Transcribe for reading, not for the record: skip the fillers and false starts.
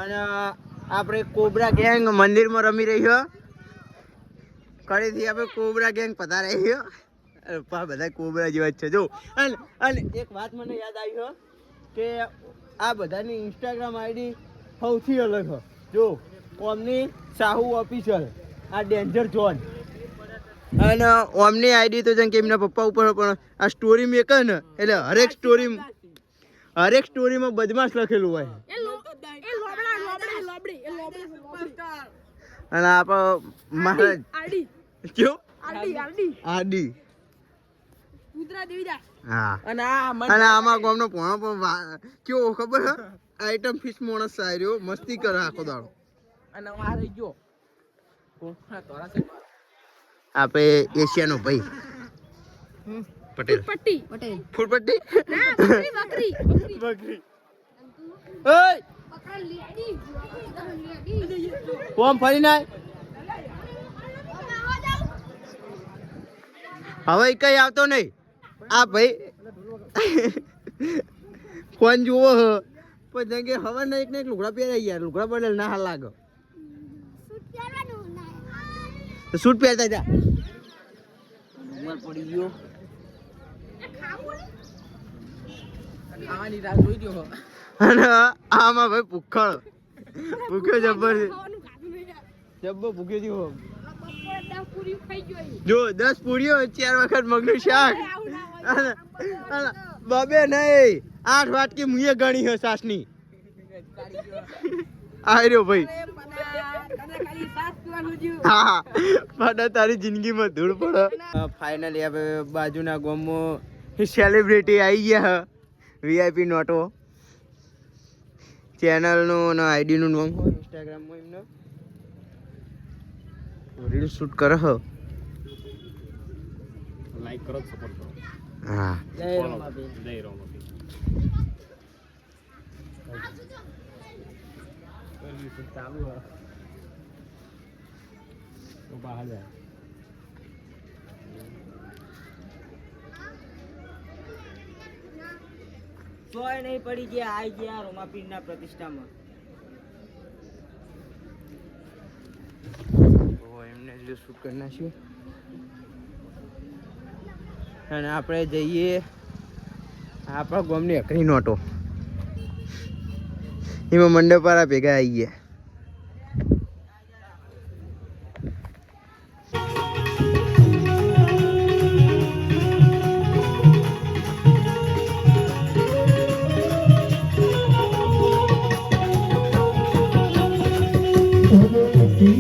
અને આપણે cobra gang મંદિરમાં રમી રહ્યો. ફરીથી આપણે કોબરા ગેંગ પધારે રહ્યો. બધા કોબરા જેવા જ છે જો. અને એક વાત મને યાદ આવી કે આ બધાની ઇન્સ્ટાગ્રામ આઈડી સૌથી અલગ છે. જો ઓમની સાહુ ઓફિશિયલ, આ ડેન્જર ઝોન, અને ઓમની આઈડી તો જેમ કે એમના પપ્પા ઉપર પણ આ સ્ટોરી મેકે ને એટલે હરેક સ્ટોરીમાં બદમાશ લખેલું હોય. અને આપણો મહારાજ કયો આડી હા. અને આમાં ગામનો પોણો પણ કેવો ખબર હે, આઈટમ ફિશ માણસ સાર્યો મસ્તી કરે આખો દાડો. અને આ રહી ગયો આપણે એશિયાનો ભાઈ પટેલ ફૂલપટ્ટી બકરી કોમ ફરી નાય હવે કઈ આવતો નહીં. આ ભાઈ કોણ જુઓ પણ જેમ કે હવે ને એક લુગડા પહેરાય યાર, લુગડા બદલ ના હાલ લાગે. સૂટ પહેરતા જા ઉમર પડી ગયો. ખાવાની રાત જોઈ ગયો. અને આમાં ભાઈ ભૂખ્યો જબ્બર ભૂખ્યો થયો. જો 10 પૂરીઓ 4 વખત મગનું શાક બબે નહીં 8 વાટકી મુએ ગણી હે સાસની. આર્યો ભાઈ હા પણ તારી જિંદગીમાં ધૂળ પડે. ફાઇનલી હવે બાજુના ગામમાં સેલિબ્રિટી આવી ગયા વીઆઈપી નોટો. ચેનલનું અને આઈડીનું નામ હોય ઇન્સ્ટાગ્રામમાં એમનો રીલ શૂટ કરે હો. લાઈક કરો, સપોર્ટ કરો. હા જય રોમાબી. ચાલુ હે તો બહાર જાય. સોય નહીં પડી ગયા, આવી ગયા રોમાપીરના પ્રતિષ્ઠામાં. તો એમને જ શૂટ કરી નાખ્યું. અને આપણે જઈએ આપણા ગામની અકરી નોટો, એમાં મંડપવાળા ભેગા આવી ગયા. Hey,